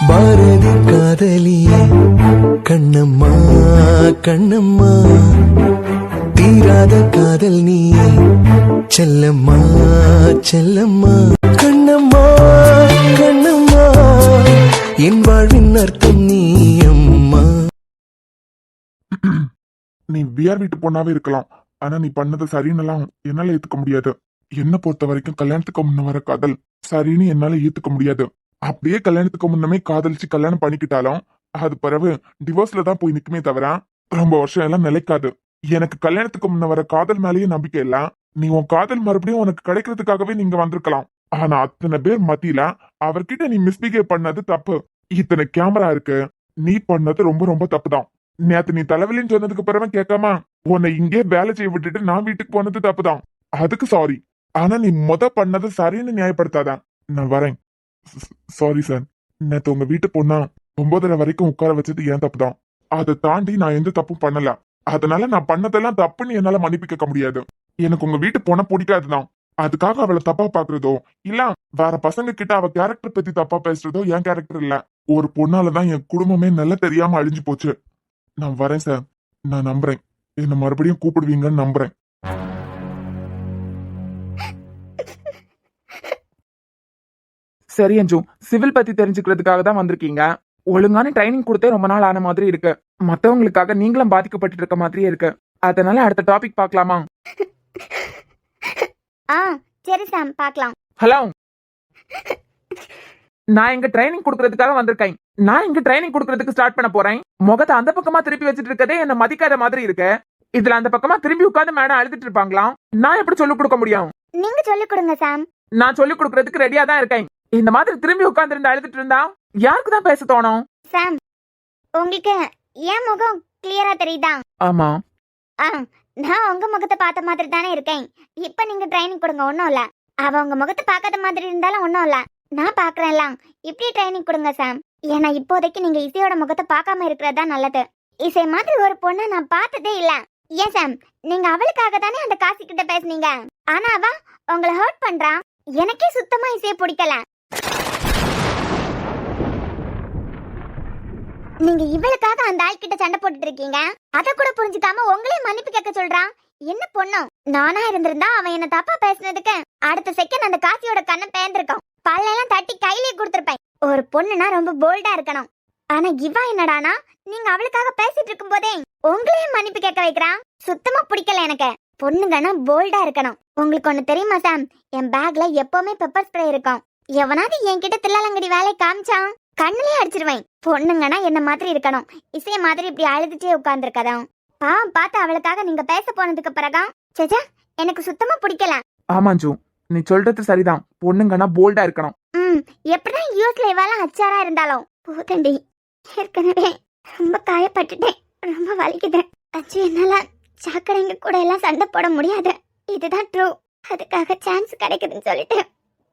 பாரதி காதலியே கண்ணம்மா கண்ணம்மா தீராத காதல் நீ செல்லம்மா செல்லம்மா கண்ணம்மா கண்ணம்மா என் வாழ்வின் அர்த்தம் நீ அம்மா. நீ விஆர் வீட்டு பொண்ணாவே இருக்கலாம், ஆனா நீ பண்ணது சரின்னுலாம் என்னால ஏத்துக்க முடியாது. என்ன பொறுத்த வரைக்கும் கல்யாணத்துக்கு முன்ன வர காதல் சரின்னு என்னால ஏத்துக்க முடியாது. அப்படியே கல்யாணத்துக்கு முன்னமே காதலிச்சு கல்யாணம் பண்ணிக்கிட்டாலும் அது பிறகு டிவோர்ஸ்ல தான் போய் நிக்குமே தவிர ரொம்ப வருஷம் எல்லாம் நிலைக்காது. எனக்கு கல்யாணத்துக்கு முன்ன வர காதல் மேலேயே நம்பிக்கை இல்ல. நீ உன் காதல் மறுபடியும் உனக்கு கிடைக்கிறதுக்காகவே நீங்க வந்திருக்கலாம். ஆனா அத்தனை பேர் மத்தியில அவர்கிட்ட நீ மிஸ்பிஹேவ் பண்ணது தப்பு. இத்தனை கேமரா இருக்கு, நீ பண்ணது ரொம்ப ரொம்ப தப்பு தான். நேத்து நீ தலைவலின்னு சொன்னதுக்கு பிறகு கேட்காம உன்னை இங்கே வேலை செய்ய விட்டுட்டு நான் வீட்டுக்கு போனது தப்புதான். அதுக்கு சாரி. ஆனா நீ பண்ணது சரின்னு நியாயப்படுத்தாத. நான் வரேன். Sorry sir. நேத்து உங்க வீட்டு பொண்ணா 9:30 வரைக்கும் உட்கார வச்சது ஏன் தப்புதான். அதை தாண்டி நான் எந்த தப்பும் பண்ணல. அதனால நான் பண்ணதெல்லாம் தப்புன்னு என்னால மன்னிப்பு கேட்க முடியாது. எனக்கு உங்க வீட்டு பொண்ண பிடிக்காதுதான். அதுக்காக அவளை தப்பா பாக்குறதோ இல்ல வேற பசங்க கிட்ட அவ கேரக்டர் பத்தி தப்பா பேசுறதோ என் கேரக்டர் இல்ல. ஒரு பொண்ணாலதான் என் குடும்பமே நல்லா தெரியாம அழிஞ்சு போச்சு. நான் வரேன் சார். நான் நம்புறேன் என்ன மறுபடியும் கூப்பிடுவீங்கன்னு நம்புறேன். சரி அஞ்சு, சிவில் பத்தி தெரிஞ்சுக்கிறதுக்காக தான் வந்திருக்கீங்க. ஒழுங்கான ட்ரைனிங் கொடுத்தே ரொம்ப நாள் ஆன மாதிரி இருக்கு. மத்தவங்களுக்காக நீங்களும் பாதிக்கப்பட்டு இருக்க மாதிரியே இருக்கு. அதனால அடுத்த டாபிக் பார்க்கலாமா? சரி சாம், பார்க்கலாம். ஹலோ, நான் இங்க ட்ரைனிங் கொடுக்கறதுக்காக வந்திருக்கேன். நான் இங்க ட்ரைனிங் கொடுக்கறதுக்கு ஸ்டார்ட் பண்ண போறேன். முகத்தை அந்த பக்கமா திருப்பி வச்சிட்டு இருக்கதே என்ன மதிக்காத மாதிரி இருக்கு. இதுல அந்த பக்கமா திரும்பி உட்கார்ந்து மேடம் அழுதுட்டு இருப்பாங்களாம். நான் எப்படி சொல்லிக் கொடுக்க முடியும்? நீங்க சொல்லிக் கொடுங்க சாம். நான் சொல்லிக் கொடுக்கறதுக்கு ரெடியா தான் இருக்கேன். இந்த மாதிரி திரும்பி உட்கார்ந்து இருந்து அழுதுட்டு இருந்தா யாருக்கு தான் பேச தோணும்? சாம், உங்களுக்கு என் முகம் கிளியரா தெரியுதா? ஆமா. நான் உங்க முகத்தை பார்த்த மாதிரி தானே இருக்கேன். இப்ப நீங்க ட்ரைனிங் கொடுங்க, ஒன்னும் இல்ல. அவ உங்க முகத்தை பார்க்காத மாதிரி இருந்தாலும் ஒன்னும் இல்ல, நான் பாக்குறேன்லாம். இப்படி ட்ரைனிங் கொடுங்க சாம். ஏன்னா இப்போதைக்கு நீங்க இசையோட முகத்தை பார்க்காம இருக்கிறது தான் நல்லது. இசை மாதிரி ஒரு பொண்ணை நான் பார்த்ததே இல்ல. ஏன் சாம், நீங்க அவளுக்காக தானே அந்த காசி கிட்ட பேசுனீங்க. ஆனா அவ உங்களை ஹர்ட் பண்றா. எனக்கே சுத்தமா இசையை பிடிக்கல. நீங்க இவளுக்காக அந்த ஆள் கிட்ட சண்டை போட்டுட்டு இருக்கீங்க. அத கூட புரிஞ்சுக்காம உங்களே மன்னிப்பு கேட்க சொல்றான். என்ன பொண்ணும். நானா இருந்திருந்தா அவன் என்ன தப்பா பேசினதுக்கு அடுத்த செகண்ட் அந்த காசியோட கண்ணை பேந்திருக்கான். பல்லெல்லாம் தட்டி கையிலே கொடுத்திருப்பேன். ஒரு பொண்ணுனா ரொம்ப போல்டா இருக்கணும். ஆனா இவா என்னடானா, நீங்க அவளுக்காக பேசிட்டு இருக்கும் போதே உங்களையும் மன்னிப்பு கேட்க வைக்கிறான். சுத்தமா பிடிக்கல எனக்கு. பொண்ணுங்கன்னா போல்டா இருக்கணும். உங்களுக்கு ஒண்ணு தெரியுமா சாம், என் பேக்ல எப்பவுமே பெப்பர் ஸ்ப்ரே இருக்கும். எவனாவது என்கிட்ட தில்லாலங்கடி வேலை காமிச்சான் கண்ணுலயே அடிச்சிருவேன். பொண்ணுங்கன்னா என்ன மாதிரி இருக்கணும். இசைய மாதிரி இப்படி அழுதுட்டே உட்கார்ந்துருக்கதான். பார்த்து அவளுக்காக நீங்க பேச போனதுக்கு பிறகா சேச்சா எனக்கு சுத்தமா பிடிக்கல. ஆமாஞ்சு, நீ சொல்றது சரிதான். பொண்ணுங்கன்னா போல்டா இருக்கணும். எப்படிதான் யூஎஸ்ல இவாலாம் அச்சாரா இருந்தாலும் போதண்டி. ஏற்கனவே ரொம்ப காயப்பட்டுட்டேன், ரொம்ப வலிக்குதேன். அச்சு என்னால சாக்கடைங்க கூட எல்லாம் சண்டை போட முடியாது. இதுதான் ட்ரூ. அதுக்காக சான்ஸ் கிடைக்குதுன்னு சொல்லிட்டு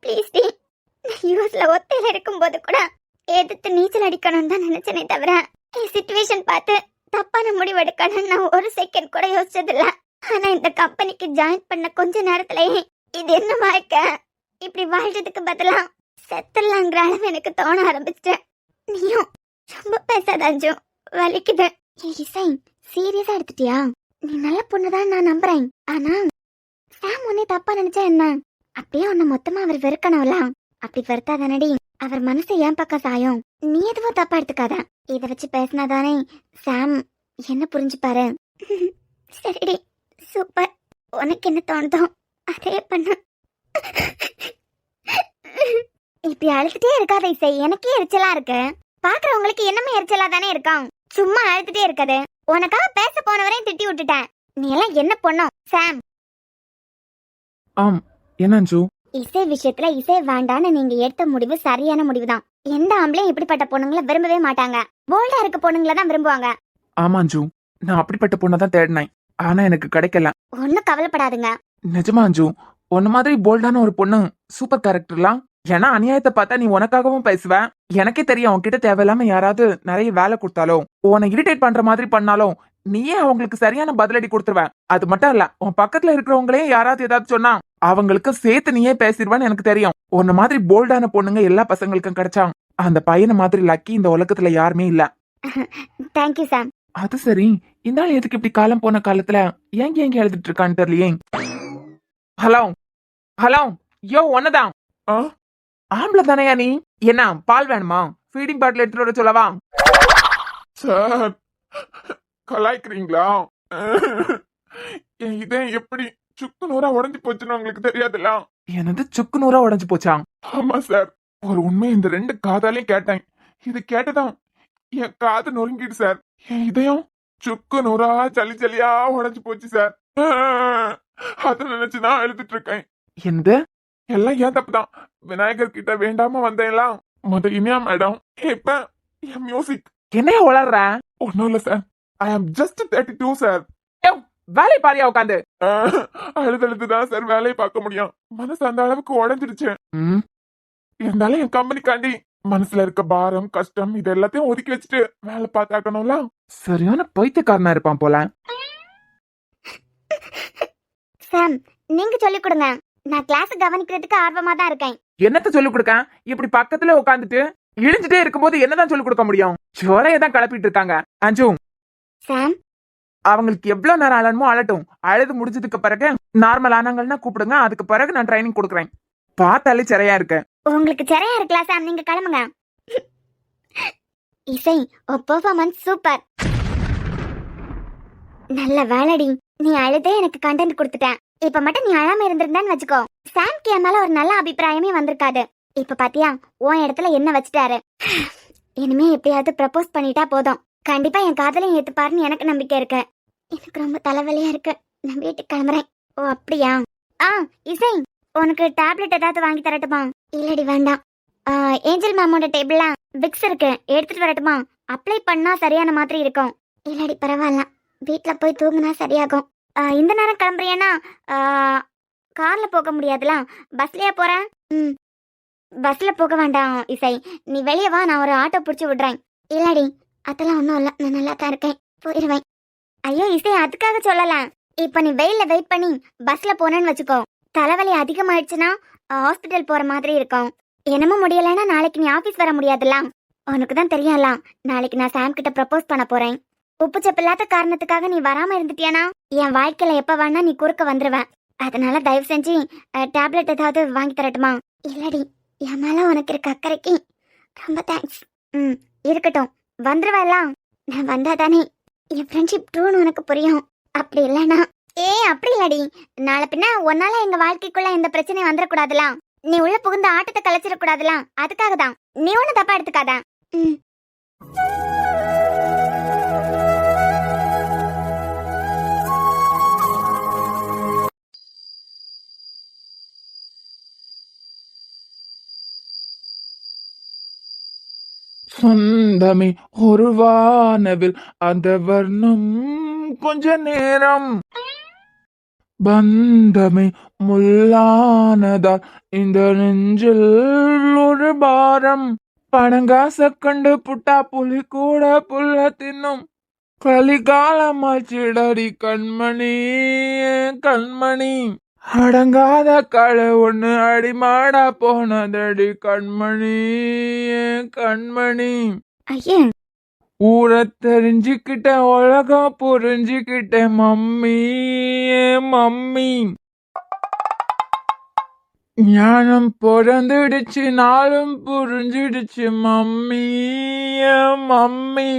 ப்ளீஸ் டி. யூஎஸ்ல ஒத்தையில இருக்கும்போது கூட எதிர்த்து நீச்சல் அடிக்கணும்னு தான் நினைச்சனே தவிர சிச்சுவேஷன் பார்த்து தப்பான முடிவு எடுக்கணும்னு நான் ஒரு செகண்ட் கூட யோசிச்சதில்ல. ஆனா இந்த கம்பெனிக்கு ஜாயின் பண்ண கொஞ்ச நேரத்திலேயே இது என்ன வாழ்க்கை, இப்படி வாழ்றதுக்கு பதிலா செத்துலாங்கிற அளவு எனக்கு தோண ஆரம்பிச்சிட்டேன். நீயும் ரொம்ப பேசாதாஞ்சு, வலிக்குது. இசை சீரியஸா எடுத்துட்டியா? நீ நல்ல பொண்ணுதான் நான் நம்புறேன். ஆனா சாம் உன்னை தப்பா நினைச்சா என்ன? அப்படியே உன்னை மொத்தமா அவர் வெறுக்கணும்ல. அப்படி வெறுத்தாதானடி அவர் மனசை ஏன் பக்கம் சாயும். நீ எதுவும் தப்பா எடுத்துக்காத. இத வச்சு பேசினாதானே சாம் என்ன புரிஞ்சுப்பாரு. சரிடி, சூப்பர். உனக்கு என்ன தோணுதோ அதே பண்ண. இப்படி அழுதுட்டே இருக்காத இசை, எனக்கே எரிச்சலா இருக்கு. பாக்குறவங்களுக்கு என்னமே எரிச்சலா தானே இருக்கும். சும்மா அழுதுட்டே இருக்காது. உனக்காக பேச போனவரையும் திட்டி விட்டுட்டேன். நீ எல்லாம் என்ன பொண்ணும் சாம். ஆம், என்னஞ்சு? இசை விஷயத்துல இசை வேண்டான்னு நீங்க எடுத்த முடிவு சரியான முடிவுதான். எந்த ஆம்பளையும் இப்படிப்பட்ட பொண்ணுங்களை விரும்பவே மாட்டாங்க. போல்டா இருக்க பொண்ணுங்களை தான் விரும்புவாங்க. ஆமாஞ்சு, நான் அப்படிப்பட்ட பொண்ணதான் தேடினேன். ஆனா எனக்கு கிடைக்கல. ஒன்னும் கவலைப்படாதுங்க. நிஜமாஞ்சு, உன்ன மாதிரி போல்டான ஒரு பொண்ணு சூப்பர் கேரக்டர்லாம். ஏன்னா அநியாயத்தை பார்த்தா நீ உனக்காகவும் பேசுவ. எனக்கே தெரியும் உன்கிட்ட தேவையில்லாம யாராவது நிறைய வேலை கொடுத்தாலும் உன்னை இரிட்டேட் பண்ற மாதிரி பண்ணாலும் நீயே அவங்களுக்கு சரியான பதிலடி கொடுத்துருவ. அது மட்டும் இல்ல, உன் பக்கத்துல இருக்கிறவங்களே யாராவது ஏதாவது சொன்னா அவங்களுக்கு சேர்த்து நீயே பேசிடுவான்னு எனக்கு தெரியும். உன்ன மாதிரி போல்டான பொண்ணுங்க எல்லா பசங்களுக்கும் கிடைச்சா அந்த பையனை மாதிரி லக்கி இந்த உலகத்துல யாருமே இல்ல. தேங்க்யூ சாம். அது சரி, இந்த ஆள் எதுக்கு இப்படி காலம் போன காலத்துல ஏங்க எழுதிட்டு இருக்கான்னு தெரியலையே. ஹலோ ஹலோ, யோ ஒன்னதான். ஆ? ஆம்பளை தானையா நீ? என்ன பால் வேணுமா? ஃபீடிங் பாட்டில் எடுத்துட்டு வர சொல்லவா? சார் கலாய்க்கிறீங்களா? என் இதயம் எப்படி சுக்கு நூறா உடஞ்சி போச்சுன்னு உங்களுக்கு தெரியாதுல்ல? எனது சுக்கு நூறா உடைஞ்சு போச்சா? ஆமா சார், ஒரு உண்மை இந்த 2 காதாலையும் கேட்டேன். இது கேட்டதான் என் காது நொறுங்கிடு சார். என் இதயம் சுக்கு நூறா சளி சளியா உடைஞ்சு போச்சு சார். அத நினைச்சுதான் எழுதிட்டு இருக்கேன். என்னது? எல்லாம் ஏன் தப்புதான். விநாயகர் கிட்ட வேண்டாம வந்தேன்ல, இனியா மேடம். இப்ப என் மியூசிக் என்னைய உளர்ற? ஒன்னும் இல்ல சார். ஐ ஆம் ஜஸ்ட் 32 சார். யோவ், வேலை பாரியா உட்காந்து. அழுதழுதுதான் சார் வேலையை பார்க்க முடியும். மனசு அந்த அளவுக்கு உடைஞ்சிடுச்சு. ம், இருந்தாலும் என் கம்பெனிக்காண்டி மனசுல இருக்க பாரம் கஷ்டம் இது எல்லாத்தையும் ஒதுக்கி வச்சுட்டு வேலை பார்த்தாக்கணும்ல. சரியான பைத்தியக்காரனா இருப்பான் போல. சாம், நீங்க சொல்லிக் கொடுங்க. நான் கிளாஸ் கவனிக்கிறதுக்கு ஆர்வமா தான் இருக்கேன். என்னத்த சொல்லிக் கொடுக்க? இப்படி பக்கத்துல உட்காந்துட்டு இழிஞ்சிட்டே இருக்கும்போது என்னதான் சொல்லிக் கொடுக்க முடியும்? சோலையை தான் கிளப்பிட்டு இருக்காங்க. அஞ்சு, சாம், அவங்களுக்கு எவ்வளவு நேரம் அழணுமோ அழட்டும். அழுது முடிஞ்சதுக்கு பிறகு நார்மல் ஆனாங்கன்னா கூப்பிடுங்க. அதுக்கு பிறகு நான் ட்ரைனிங் கொடுக்குறேன். பார்த்தாலே சிறையா இருக்கு. உங்களுக்கு சரியா இருக்கலாம் சாம், நீங்க கிளம்புங்க. இசை, ஓ பெர்ஃபார்மன்ஸ் சூப்பர். நல்ல வேலைடி. நீ அழுதே எனக்கு கண்டென்ட் கொடுத்துட்டேன். இப்ப மட்டும் நீ அழாம இருந்திருந்தான்னு வச்சுக்கோ, சாம்க்கு என் மேல ஒரு நல்ல அபிப்பிராயமே வந்திருக்காது. இப்ப பாத்தியா, உன் இடத்துல என்ன வச்சுட்டாரு. இனிமே எப்படியாவது ப்ரப்போஸ் பண்ணிட்டா போதும். கண்டிப்பா என் காதலையும் ஏத்துப்பாருன்னு எனக்கு நம்பிக்கை இருக்கு. எனக்கு ரொம்ப தலைவலியா இருக்கு. நான் வீட்டுக்கு கிளம்புறேன். ஓ அப்படியா? இசை, உனக்கு டேப்லெட் ஏதாவது வாங்கி தரட்டுமா? இல்லடி வேண்டாம். ஏஞ்சல் மேமோட டேபிள்ல விக்ஸ் இருக்கு, எடுத்துட்டு வரட்டுமா? அப்ளை பண்ணா சரியான மாதிரி இருக்கும். இல்லடி பரவாயில்ல, வீட்ல போய் தூங்குனா சரியாகும். இந்த நேரம் கிளம்புறியன்னா கார்ல போக முடியாதுல, பஸ்லயா போறேன்? பஸ்ல போக வேண்டாம் இசை, நீ வெளியே வா, நான் ஒரு ஆட்டோ பிடிச்சி விடுறேன். இல்லடி அதெல்லாம் ஒன்றும் இல்லை, நான் நல்லா தான் இருக்கேன், போயிடுவேன். ஐயோ இசை, அதுக்காக சொல்லல. இப்ப நீ வெயில்ல வெயிட் பண்ணி பஸ்ல போனேன்னு வச்சுக்கோ, தலைவலி அதிகமாயிடுச்சுன்னா ஹாஸ்பிட்டல் போற மாதிரி இருக்கும். என்னமோ முடியலைன்னா நாளைக்கு நீ ஆபீஸ் வர முடியாதுல்ல. உனக்கு தான் தெரியும்ல, நாளைக்கு நான் சாம் கிட்ட ப்ரப்போஸ் பண்ண போறேன். உப்பு சப்பில்லாத காரணத்துக்காக நீ வராம இருந்துட்டியானா என் வாழ்க்கையில எப்ப வேணா நீ குறுக்க வந்துருவ. அதனால தயவு செஞ்சு டேப்லெட் ஏதாவது வாங்கி தரட்டுமா? இல்லடி, என் மேல உனக்கு இருக்க அக்கறைக்கு ரொம்ப தேங்க்ஸ். இருக்கட்டும், வந்துருவா. நான் வந்தா தானே என் ஃப்ரெண்ட்ஷிப் ட்ரூன்னு உனக்கு புரியும். அப்படி இல்லைனா அப்படி இல்லடி, நாளை பின்ன உன்னால எங்க வாழ்க்கைக்குள்ள எந்த பிரச்சனையும் வந்துடக்கூடாதுல. நீ உள்ள புகுந்த ஆட்டத்தை கலைச்சிடக்கூடாதுல, அதுக்காக தான். நீ ஒண்ணு தப்பா எடுத்துக்காத. சொந்தமே ஒரு வானவில் அந்த வர்ணம் கொஞ்ச நேரம், பந்தமே முல்லானதால் இந்த நெஞ்சில் ஒரு பாரம். பணங்காச கண்டு புட்டா புலி கூட புல்ல தின்னும், கலிகாலமாச்சிடடி கண்மணி கண்மணி. அடங்காத களை ஒண்ணு அடிமாடா போனதடி கண்மணி கண்மணி. ஐயா, ஊரை தெரிஞ்சுக்கிட்ட உலகம் புரிஞ்சுக்கிட்ட மம்மி மம்மி. ஞானம் பிறந்துடுச்சு, நாளும் புரிஞ்சிடுச்சு மம்மி மம்மி.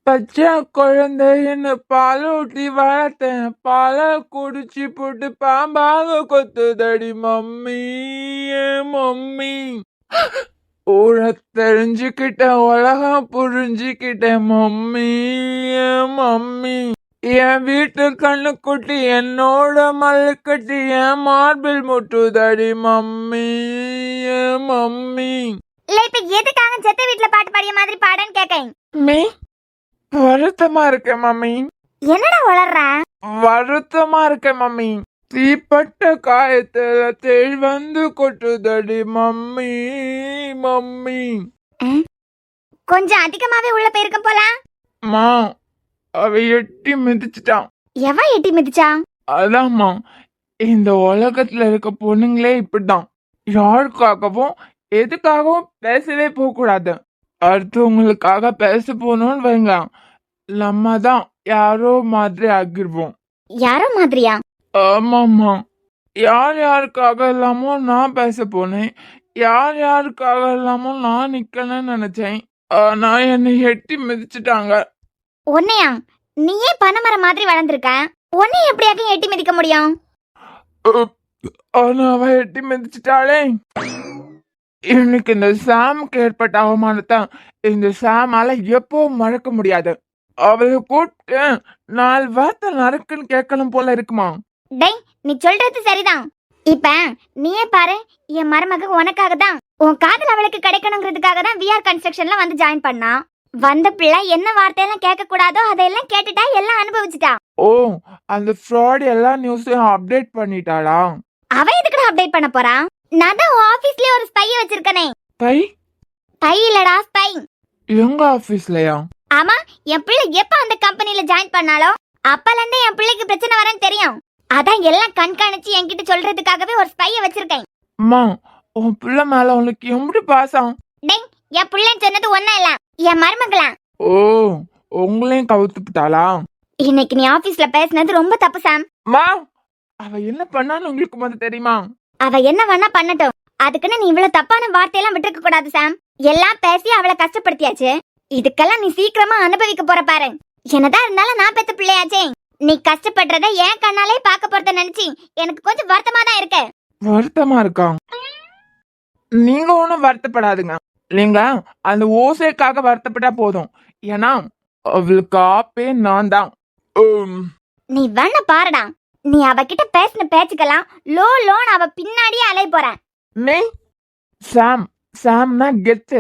பச்சை குழந்தைன்னு பாலூட்டி வளர்த்தேன், பாலை குடிச்சு போட்டு பாம்பாக கொத்துதடி மம்மி மம்மி. ஊழ தெரிஞ்சுக்கிட்ட உலகம் புரிஞ்சுக்கிட்ட மம்மி மம்மி. என் வீட்டு கண்ணுக்குட்டி என்னோட மல்லுக்கட்டி என் மார்பில் முட்டுதடி மம்மி மம்மி. இல்ல இப்ப எதுக்காக செத்த வீட்டுல பாட்டு பாடிய மாதிரி பாடன்னு கேக்கேன். மீ வருத்தமா இருக்கேன் மம்மி. என்னடா வளர்ற? வருத்தமா இருக்கேன் மம்மி. தீப்பட்ட காயத்துல தேள் வந்து கொட்டுதடி மம்மி மம்மி. கொஞ்சம் அதிகமாவே உள்ள போயிருக்க போல. மா, அவ எட்டி மிதிச்சிட்டான். எவன் எட்டி மிதிச்சா? அதாம்மா, இந்த உலகத்துல இருக்க பொண்ணுங்களே இப்படிதான். யாருக்காகவும் எதுக்காகவும் பேசவே போக கூடாது. அடுத்தவங்களுக்காக பேச போனோம்னு வைங்க, நம்ம தான் யாரோ மாதிரி ஆகிருவோம். யாரோ மாதிரியா? ஆமாம்மா, யார் யாருக்காக எல்லாமோ நான் பேச போனேன், யார் யாருக்காக எல்லாமோ நான் நிக்கணும்னு நினைச்சேன். ஆனா என்னை எட்டி மிதிச்சிட்டாங்க. உன்னையா? நீயே பனைமரம் மாதிரி வளர்ந்துருக்க, உன்னை எப்படியாக்கும் எட்டி மிதிக்க முடியும்? ஆனா அவ எட்டி மிதிச்சிட்டாளே. எனக்கு இந்த சாமுக்கு ஏற்பட்ட அவமானத்தை இந்த சாமால எப்போ மறக்க முடியாது. அவளை கூப்பிட்டு 4 வார்த்தை நறுக்குன்னு கேட்கணும் போல இருக்குமா? டேய், நீ சொல்றது சரிதான். இப்ப நீயே பாரு, என் மருமக உனக்காக தான், உன் காதல் அவளுக்கு கிடைக்கணுங்கிறதுக்காக தான் விஆர் கன்ஸ்ட்ரக்ஷன்ல வந்து ஜாயின் பண்ணா. வந்த பிள்ளை என்ன வார்த்தையெல்லாம் கேட்க கூடாதோ அதையெல்லாம் கேட்டுட்டா, எல்லாம் அனுபவிச்சுட்டா. ஓ, அந்த ஃப்ராட் எல்லா நியூஸையும் அப்டேட் பண்ணிட்டாளா? அவ எதுக்குடா அப்டேட் பண்ண போறா? நான் தான் உன் ஆபீஸ்லயே ஒரு ஸ்பை வச்சிருக்கனே. பை? பை இல்லடா, ஸ்பை. எங்க ஆபீஸ்லயா? ஆமா, என் பிள்ளை எப்ப அந்த கம்பெனில ஜாயின் பண்ணாலோ அப்பல இருந்தே என் பிள்ளைக்கு பிரச்சனை வரேன்னு தெரியும். அதான் எல்லாம் கண்காணிச்சு என்கிட்ட சொல்றதுக்காகவே ஒரு ஸ்பைய வச்சிருக்கேன். அம்மா, உன் பிள்ளை மேல உனக்கு எப்படி பாசம்? டேய், என் பிள்ளைன்னு சொன்னது ஒண்ணா இல்ல, என் மருமகளா. ஓ, உங்களையும் கவுத்துட்டாளா? இன்னைக்கு நீ ஆபீஸ்ல பேசினது ரொம்ப தப்பு சாம். மா, அவ என்ன பண்ணான்னு உங்களுக்கு முதல்ல தெரியுமா? அவ என்ன வேணா பண்ணட்டும், அதுக்குன்னு நீ இவ்வளவு தப்பான வார்த்தையெல்லாம் விட்டுருக்க கூடாது சாம். எல்லாம் பேசி அவளை கஷ்டப்படுத்தியாச்சு, இதுக்கெல்லாம் நீ சீக்கிரமா அனுபவிக்க போற பாரு. என்னதான் இருந்தாலும் நான் பெத்த பிள்ளையாச்சே, நீ கஷ்டப்படுறத என் கண்ணாலே பாக்க போறத நினைச்சு எனக்கு கொஞ்சம் வருத்தமா தான் இருக்கு. வருத்தமா இருக்கா? நீங்க ஒண்ணும் வருத்தப்படாதுங்க. நீங்க அந்த ஓசைக்காக வருத்தப்பட்டா போதும். ஏன்னா அவளுக்கு ஆப்பே நான் தான். நீ வேணா பாருடா, நீ அவகிட்ட பேசின பேச்சுக்கெல்லாம் லோன் அவ பின்னாடியே அலைய போற. நீ சாம்னா கெத்து.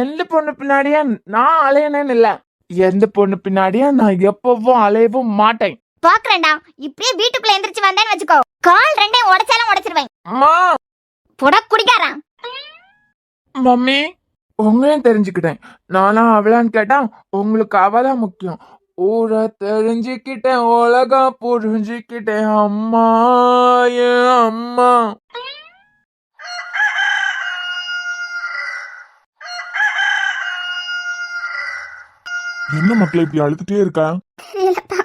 எந்த பொண்ணு பின்னாடியா நான் அலையனேன்னு இல்ல, எந்த பொண்ணு பின்னாடியா நான் எப்பவும் அலையவும் மாட்டேன். பாக்குறேன்டா, இப்படியே வீட்டுக்குள்ள எந்திரிச்சு வந்தேன்னு வச்சுக்கோ, கால் ரெண்டையும் உடைச்சாலும் உடைச்சிருவேன். அம்மா, புட குடிக்காரா. மம்மி, உங்களையும் தெரிஞ்சுக்கிட்டேன். நானா அவளான்னு கேட்டா உங்களுக்கு அவதான் முக்கியம். ஊரை தெரிஞ்சுக்கிட்டேன், உலகம் புரிஞ்சுக்கிட்டேன், அம்மா என் அம்மா. என்ன மக்களே இப்படி அழுதுட்டே இருக்கா? தெரியலப்பா,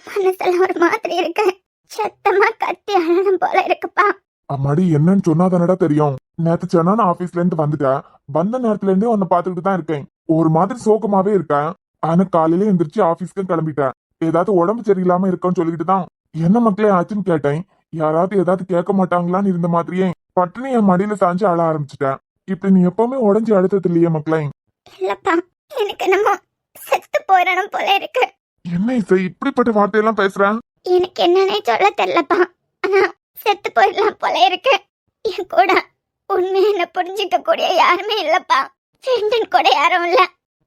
மனசுல ஒரு மாதிரி இருக்கு, சத்தமா கத்தி அழணும் போல இருக்குப்பா. அம்மாடி, என்னன்னு சொன்னாதானடா தெரியும். நேத்து சொன்னா ஆபீஸ்ல இருந்து வந்துட்டேன், வந்த நேரத்துல இருந்தே உன்னை பாத்துக்கிட்டு தான் இருக்கேன். ஒரு மாதிரி சோகமாவே இருக்கேன். ஆனா காலையில எந்திரிச்சு ஆபீஸ்க்கு கிளம்பிட்டேன். ஏதாவது உடம்பு சரியில்லாம இருக்கன்னு சொல்லிக்கிட்டு தான் என்ன மக்களே ஆச்சுன்னு கேட்டேன். யாராவது ஏதாவது கேட்க மாட்டாங்களான்னு இருந்த மாதிரியே பட்டுன்னு என் மடியில சாஞ்சு அழ ஆரம்பிச்சிட்டேன். இப்படி நீ எப்பவுமே உடஞ்சி அழுத்தது இல்லையே மக்களே? இல்லப்பா, எனக்கு நம்ம செத்து போயிடணும் போல இருக்கு. என்ன இசை இப்படிப்பட்ட வார்த்தையெல்லாம் பேசுறேன்? எனக்கு என்னன்னே சொல்ல தெரியலப்பா, ஆனா செத்து போயிடலாம் போல இருக்கு. என் கூட உண்மையை என்ன புரிஞ்சுக்க கூடிய யாருமே இல்லப்பா. ஃப்ரெண்டுன்னு கூட யாரும் இல்ல.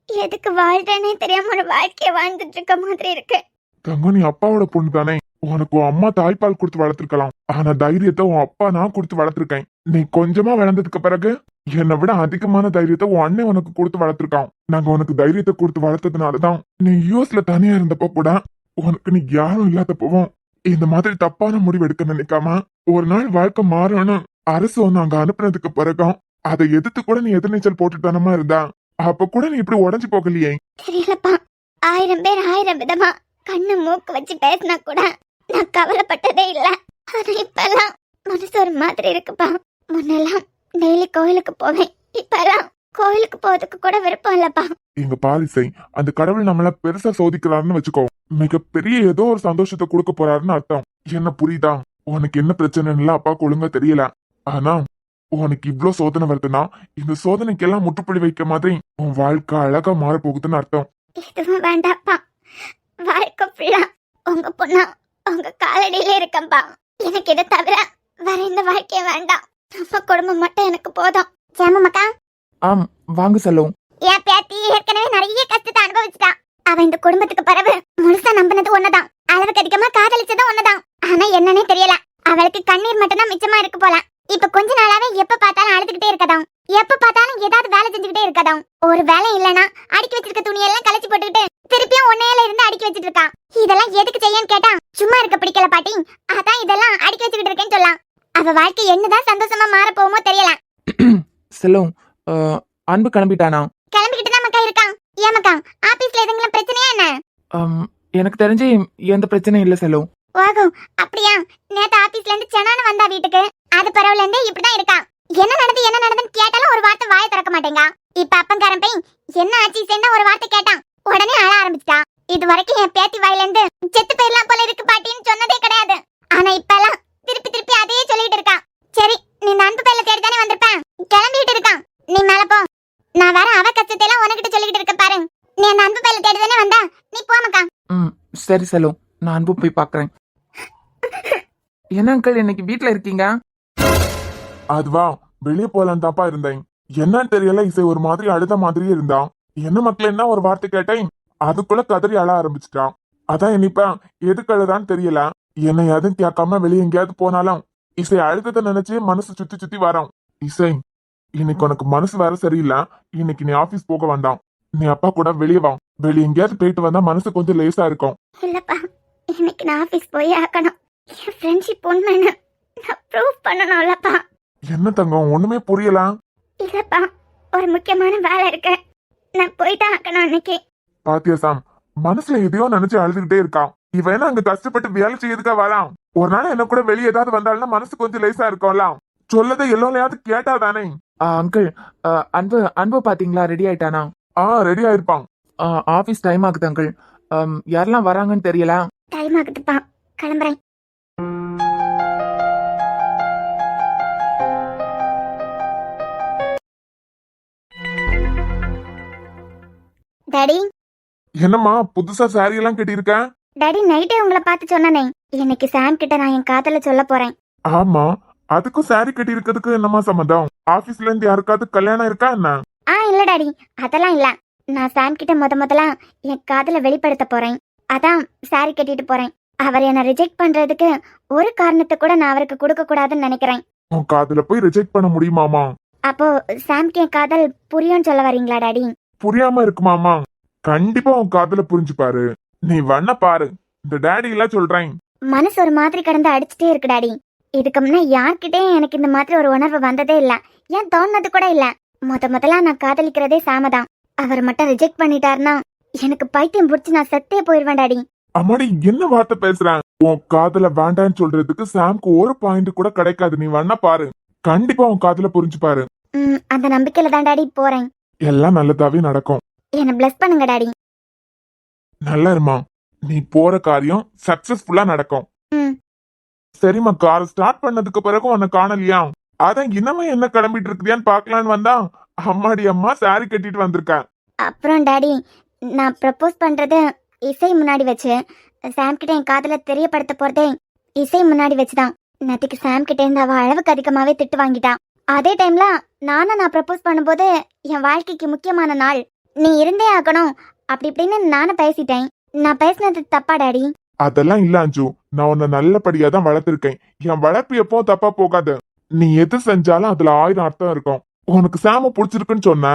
எதுக்கு வாழ்றேனே தெரியாம ஒரு வாழ்க்கைய வாழ்ந்துட்டு இருக்க மாதிரி இருக்கு. தங்கம், நீ அப்பாவோட பொண்ணு தானே, உனக்கு உன் அம்மா தாய்ப்பால் கொடுத்து வளர்த்திருக்கலாம். ஆனா தைரியத்தை உன் அப்பா நான் கொடுத்து வளர்த்திருக்கேன். நீ கொஞ்சமா வளர்ந்ததுக்கு பிறகு என்னை விட அதிகமான தைரியத்தை உன் அண்ணன் உனக்கு கொடுத்து வளர்த்திருக்கான். நாங்க உனக்கு தைரியத்தை கொடுத்து வளர்த்ததுனாலதான் நீ யூஎஸ்ல தனியா இருந்தப்போ கூட உனக்கு நீ யாரும் இல்லாதப்பவும் இந்த மாதிரி தப்பான முடிவு எடுக்க நினைக்காம ஒரு நாள் வாழ்க்கை மாறணும் அரசு ஒன்னு அங்க அனுப்புனதுக்கு பிறகும் அதை எதிர்த்து கூட நீ எதிர்நீச்சல் போட்டு தானமா இருந்தா. அப்ப கூட நீ இப்படி உடஞ்சு போகலையே? தெரியலப்பா, 1000 பேர் 1000 விதமா கண்ணு மூக்கு வச்சு பேசினா கூட நான் கவலைப்பட்டதே இல்ல. ஆனா இப்பெல்லாம் மனசு ஒரு மாதிரி இருக்குப்பா. முன்னெல்லாம் டெய்லி கோயிலுக்கு போவேன், இப்பெல்லாம் கோயிலுக்கு போறதுக்கு கூட விருப்பம் இல்லப்பா. எங்க பாலிசை, அந்த கடவுள் நம்மள பெருசா சோதிக்கிறாருன்னு வச்சுக்கோ, மிகப்பெரிய ஏதோ ஒரு சந்தோஷத்தை கொடுக்க போறாருன்னு அர்த்தம். என்ன புரியுதா? உனக்கு என்ன பிரச்சனைன்னு அப்பாவுக்கு ஒழுங்கா தெரியல. ஆனா உனக்கு இவ்ளோ சோதனை வருதுன்னா இந்த சோதனைக்கெல்லாம் முற்றுப்புள்ளி வைக்க மாதிரி உன் வாழ்க்கை அழகா மாற போகுதுன்னு அர்த்தம். எதுவும் வேண்டாப்பா, வாழ்க்கை ஃபுல்லா உங்க பொண்ணா உங்க காலடியிலே இருக்கம்பா. எனக்கு இதை தவிர வேற எந்த வாழ்க்கையும் வேண்டாம். நம்ம குடும்பம் மட்டும் எனக்கு போதும். சேமமாக்கா, ஆம், வாங்க சொல்லுவோம். என் பேத்தி ஏற்கனவே நிறைய கஷ்டத்தை அனுபவிச்சுட்டா. அவ இந்த குடும்பத்துக்கு பிறகு முழுசா நம்பினது ஒண்ணுதான், அளவுக்கு அதிகமா காதலிச்சதும் ஒண்ணுதான். ஆனா என்னன்னே தெரியல, அவளுக்கு கண்ணீர் மட்டும்தான் மிச்சமா இருக்கு போல. இப்ப கொஞ்ச நாளாவே எப்ப பார்த்தாலும் அழுதுகிட்டே இருக்கதாம், எப்ப பார்த்தாலும் ஏதாவது வேலை செஞ்சுக்கிட்டே இருக்கதாம். ஒரு வேலை இல்லனா அடுக்கி வச்சிருக்க துணியெல்லாம் கலைச்சு போட்டுக்கிட்டு திருப்பியும் ஒன்னையில இருந்து அடுக்கி வச்சிட்டு இருக்கா. இதெல்லாம் எதுக்கு செய்யன்னு கேட்டா, சும்மா இருக்க பிடிக்கல பாட்டி, அதான் இதெல்லாம் அடுக்கி வச்சுக்கிட்டு இருக்கேன்னு சொல்லலாம். அவ வாழ்க்கை என்னதான் சந்தோஷமா மாற போகுமோ தெரியல. செல்லும் அன்பு கிளம்பிட்டானா? கிளம்பிக்கிட்டு தான் மக்கா இருக்கான். ஏன் மக்கா, ஆபீஸ்ல எதுங்களும் பிரச்சனையா என்ன? அம், எனக்கு தெரிஞ்சு எந்த பிரச்சனையும் இல்ல செல்லும். ஓகோ, அப்படியா? நேத்து ஆபீஸ்ல இருந்து சென்னான வந்தா வீட்டுக்கு. அது பரவல இருந்தே இப்படிதான் இருக்கான். என்ன நடந்துன்னு கேட்டாலும் ஒரு வார்த்தை வாயை திறக்க மாட்டேங்க. இப்ப அப்பங்காரன் போய் என்ன ஆச்சு சேர்ந்தா ஒரு வார்த்தை கேட்டான், உடனே அழ ஆரம்பிச்சிட்டான். இது வரைக்கும் என் பேத்தி வாயில இருந்து செத்து போயிடலாம் போல இருக்கு பாட்டின்னு சொன்னதே கிடையாது. ஆனா இப்ப எல்லாம் திருப்பி அதையே சொல்லிட்டு இருக்கான். சரி, நீ இந்த அன்பு பையில தேடி தானே வந்திருப்பேன், கிளம்பிட்டு இருக்கான். நீ மேல போ. நான் வேற அவ கஷ்டத்தை எல்லாம் உனக்கிட்ட சொல்லிக்கிட்டு இருக்க பாரு. நீ அந்த அன்பு பையில தேடி தானே வந்தா, நீ போமக்கா. சரி செல்லும், நான் அன்பு போய் பாக்குறேன். என்ன அங்கிள் இன்னைக்கு வீட்ல இருக்கீங்க? அதுவா, வெளியே போலாம் தாப்பா இருந்தேன். என்னன்னு தெரியல, இசை ஒரு மாதிரி அழுத மாதிரியே இருந்தான். என்ன மக்கள் என்ன ஒரு வார்த்தை கேட்டேன், அதுக்குள்ள கதறி அழ ஆரம்பிச்சிட்டான். அதான் என்னப்பா எதுக்கு அழுதான்னு தெரியல. என்னை எதுவும் கேட்காம வெளியே எங்கேயாவது போனாலும் இசை அழுதத்தை நினைச்சு மனசு சுத்தி வரான். இசை, இன்னைக்கு உனக்கு மனசு வேற சரியில்லை. இன்னைக்கு நீ ஆபீஸ் போக வேண்டாம். நீ அப்பா கூட வெளியே வா. வெளியே எங்கேயாவது போயிட்டு வந்தா மனசு கொஞ்சம் லேசா இருக்கும். இல்லப்பா, இன்னைக்கு நான் ஆபீஸ் போய் ஆக்கணும். என் ஃப்ரெண்ட்ஷிப் உண்மைன்னு நான் ப்ரூவ் பண்ணணும்லப்பா. என்ன தங்கம், ஒண்ணுமே புரியல. இல்லப்பா, ஒரு முக்கியமான வேலை இருக்கு, நான் போய்தான் ஆக்கணும் இன்னைக்கு. பாத்தியா சாம், மனசுல எதையோ நினைச்சு அழுதுகிட்டே இருக்கான். இவன் என்ன அங்க கஷ்டப்பட்டு வேலை செய்யறதுக்கா வரான். ஒரு நாள் என்ன கூட வெளியே ஏதாவது வந்தாலும் மனசு கொஞ்சம் லேசா இருக்கும்ல. சொல்லதை எல்லோரையாவது கேட்டா தானே. அங்கிள், அன்பு பாத்தீங்களா? ரெடி ஆயிட்டானா? ரெடி ஆயிருப்பான். ஆபீஸ் டைம் ஆகுது அங்கிள். யாரெல்லாம் வராங்கன்னு தெரியல. டைம் ஆகுதுப்பா, கிளம்புறேன். டாடி, என்னம்மா புதுசா சாரி எல்லாம் கட்டியிருக்க? டாடி நைட்டே உங்களை பார்த்து சொன்னனே, இன்னைக்கு சாம் கிட்ட நான் என் காதல சொல்ல போறேன். ஆமா, அதுக்கும் சாரி கட்டி இருக்கிறதுக்கு என்னமா சம்மதம்? ஆபீஸ்ல இருந்து யாருக்காவது கல்யாணம் இருக்கா என்ன? இல்ல டாடி, அதெல்லாம் இல்ல. நான் சாம் கிட்ட முதல்ல என் காதல வெளிப்படுத்த போறேன். அதான் சாரி கட்டிட்டு போறேன். அவர் என்ன ரிஜெக்ட் பண்றதுக்கு ஒரு காரணத்தை கூட நான் அவருக்கு கொடுக்க கூடாதுன்னு நினைக்கிறேன். உன் காதுல போய் ரிஜெக்ட் பண்ண முடியுமாமா? அப்போ சாம்க்கு என் காதல் புரியும்னு சொல்ல வரீங்களா டாடி? புரியாம இருக்குமாமா? கண்டிப்பா உன் காதுல புரிஞ்சுப்பாரு. நீ வண்ண பாரு, இந்த டேடி எல்லாம் சொல்றேன். மனசு ஒரு மாதிரி கடந்து அடிச்சுட்டே இருக்கு டாடி. இதுக்கு முன்ன யார்கிட்டயும் எனக்கு இந்த மாதிரி ஒரு உணர்வு வந்ததே இல்ல, ஏன் தோணுனது கூட இல்ல. முதல்ல நான் காதலிக்கிறதே சாமதான். அவர் மட்டும் ரிஜெக்ட் பண்ணிட்டாருன்னா எனக்கு பைத்தியம் பிடிச்சி நான் செத்தே போயிருவேன் டாடி. அம்மாடி, என்ன வார்த்தை பேசுறேன்? உன் காதுல வேண்டான்னு சொல்றதுக்கு சாம்க்கு ஒரு பாயிண்ட் கூட கிடைக்காது. நீ வண்ண பாரு, கண்டிப்பா உன் காதுல புரிஞ்சுப்பாரு. அந்த நம்பிக்கையில தான் டாடி போறேன். எல்லாம் நல்லதாவே நடக்கும். என்ன பிளஸ் பண்ணுங்க டாடி. நல்லா இருமா, நீ போற காரியம் சக்சஸ்ஃபுல்லா நடக்கும். சரிம்மா, கார் ஸ்டார்ட் பண்ணதுக்கு பிறகு உன்னை காணலையா? அதான் இன்னமே என்ன கிளம்பிட்டு இருக்குதியான்னு பாக்கலான்னு வந்தா, அம்மாடி அம்மா சாரி கட்டிட்டு வந்திருக்கேன். அப்புறம் டாடி, நான் ப்ரப்போஸ் பண்றது இசை முன்னாடி வச்சு, சாம் கிட்ட என் காதல தெரியப்படுத்த போறதே இசை முன்னாடி வச்சுதான். நேற்றுக்கு சாம் கிட்ட இருந்து அவ அளவுக்கு அதிகமாவே திட்டு வாங்கிட்டான். அதே டைம்ல நான் ப்ரப்போஸ் பண்ணும்போது என் வாழ்க்கைக்கு முக்கியமான நாள், நீ இருந்தே ஆகணும் அப்படி இப்படின்னு நானும் பேசிட்டேன். நான் பேசினது தப்பா டாடி? அதெல்லாம் இல்ல அஞ்சு, நான் உன்னை நல்லபடியா தான் வளர்த்திருக்கேன். என் வளர்ப்பு எப்போ தப்பா போகாது. நீ எது செஞ்சாலும் அதுல 1000 அர்த்தம் இருக்கும். உனக்கு சாம பிடிச்சிருக்குன்னு சொன்ன,